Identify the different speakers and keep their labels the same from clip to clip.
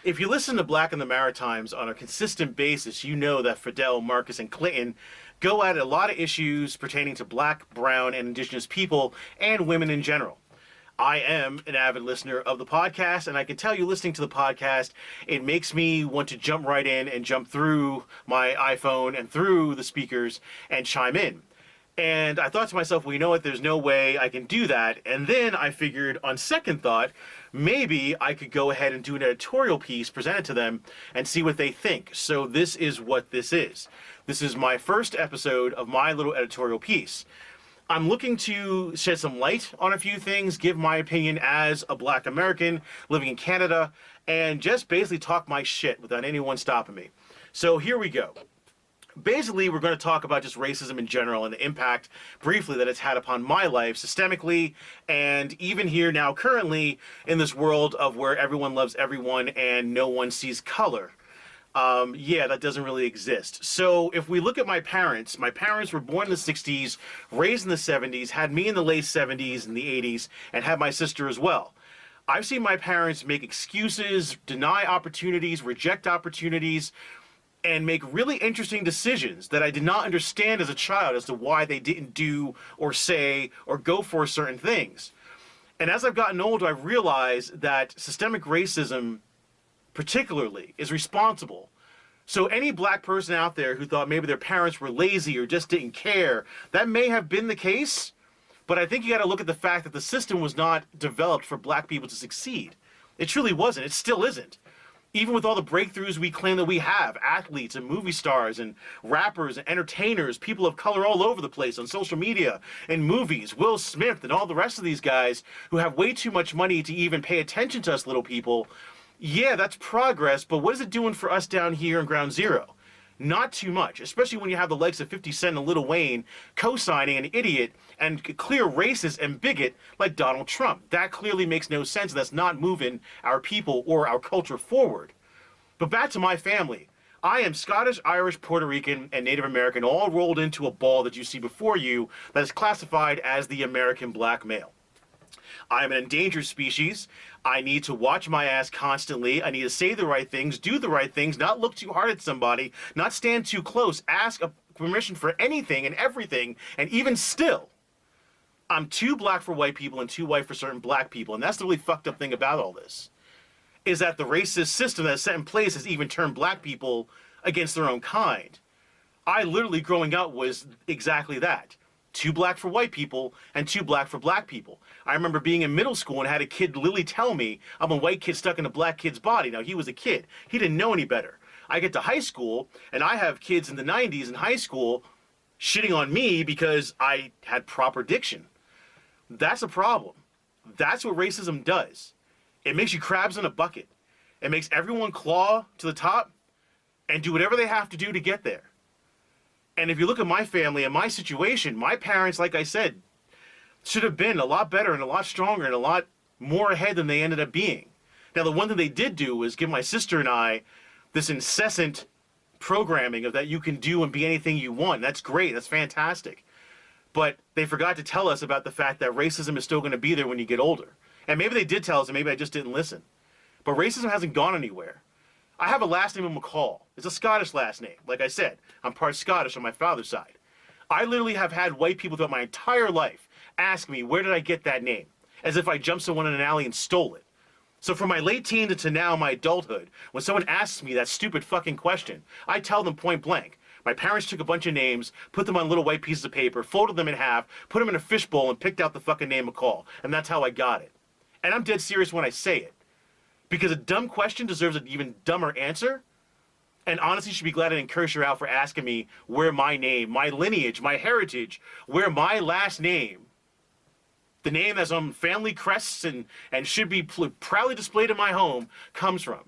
Speaker 1: If you listen to Black in the Maritimes on a consistent basis, you know that Fidel, Marcus, and Clinton go at a lot of issues pertaining to black, brown, and indigenous people and women in general. I am an avid listener of the podcast, and I can tell you listening to the podcast, it makes me want to jump right in and jump through my iPhone and through the speakers and chime in. And I thought to myself, well, you know what, there's no way I can do that. And then I figured, on second thought, maybe I could go ahead and do an editorial piece, present it to them, and see what they think. So this is what this is. This is my first episode of my little editorial piece. I'm looking to shed some light on a few things, give my opinion as a Black American living in Canada, and just basically talk my shit without anyone stopping me. So here we go. Basically, we're going to talk about just racism in general and the impact, briefly, that it's had upon my life systemically, and even here now currently in this world of where everyone loves everyone and no one sees color. Yeah, that doesn't really exist. So if we look at my parents were born in the 60s, raised in the 70s, had me in the late 70s and the 80s, and had my sister as well. I've seen my parents make excuses, deny opportunities, reject opportunities, and make really interesting decisions that I did not understand as a child as to why they didn't do or say or go for certain things. And as I've gotten older, I've realized that systemic racism particularly is responsible. So any black person out there who thought maybe their parents were lazy or just didn't care, that may have been the case, but I think you got to look at the fact that the system was not developed for black people to succeed. It truly wasn't. It still isn't. Even with all the breakthroughs we claim that we have, athletes and movie stars and rappers and entertainers, people of color all over the place on social media and movies, Will Smith and all the rest of these guys who have way too much money to even pay attention to us little people, yeah, that's progress, but what is it doing for us down here in Ground Zero? Not too much, especially when you have the likes of 50 Cent and Lil Wayne co-signing an idiot and clear racist and bigot like Donald Trump. That clearly makes no sense. That's not moving our people or our culture forward. But back to my family. I am Scottish, Irish, Puerto Rican, and Native American, all rolled into a ball that you see before you that is classified as the American black male. I am an endangered species. I need to watch my ass constantly. I need to say the right things, do the right things, not look too hard at somebody, not stand too close, ask permission for anything and everything, and even still, I'm too black for white people and too white for certain black people. And that's the really fucked up thing about all this, is that the racist system that's set in place has even turned black people against their own kind. I literally, growing up, was exactly that. Too black for white people and too black for black people. I remember being in middle school and had a kid literally tell me I'm a white kid stuck in a black kid's body. Now, he was a kid. He didn't know any better. I get to high school, and I have kids in the 90s in high school shitting on me because I had proper diction. That's a problem. That's what racism does. It makes you crabs in a bucket. It makes everyone claw to the top and do whatever they have to do to get there. And if you look at my family and my situation, my parents, like I said, should have been a lot better and a lot stronger and a lot more ahead than they ended up being. Now, the one thing they did do was give my sister and I this incessant programming of that you can do and be anything you want. That's great. That's fantastic. But they forgot to tell us about the fact that racism is still going to be there when you get older. And maybe they did tell us, and maybe I just didn't listen. But racism hasn't gone anywhere. I have a last name of McCall. It's a Scottish last name. Like I said, I'm part Scottish on my father's side. I literally have had white people throughout my entire life ask me, where did I get that name? As if I jumped someone in an alley and stole it. So from my late teens to now my adulthood, when someone asks me that stupid fucking question, I tell them point blank. My parents took a bunch of names, put them on little white pieces of paper, folded them in half, put them in a fishbowl, and picked out the fucking name McCall. And that's how I got it. And I'm dead serious when I say it. Because a dumb question deserves an even dumber answer. And honestly, you should be glad I didn't curse her out for asking me where my name, my lineage, my heritage, where my last name, the name that's on family crests and should be proudly displayed in my home, comes from.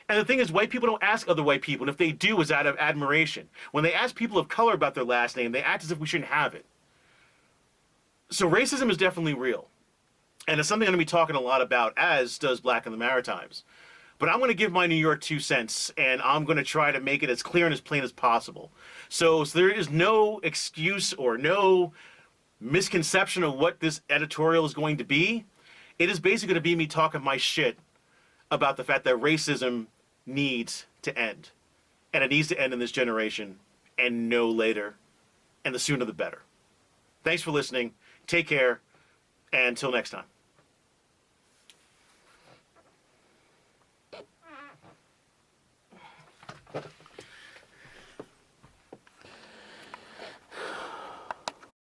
Speaker 1: And the thing is, white people don't ask other white people, and if they do, it's out of admiration. When they ask people of color about their last name, they act as if we shouldn't have it. So racism is definitely real. And it's something I'm going to be talking a lot about, as does Black in the Maritimes. But I'm going to give my New York 2 cents, and I'm going to try to make it as clear and as plain as possible. So there is no excuse or no misconception of what this editorial is going to be. It is basically going to be me talking my shit about the fact that racism needs to end. And it needs to end in this generation and no later. And the sooner the better. Thanks for listening. Take care. And until next time.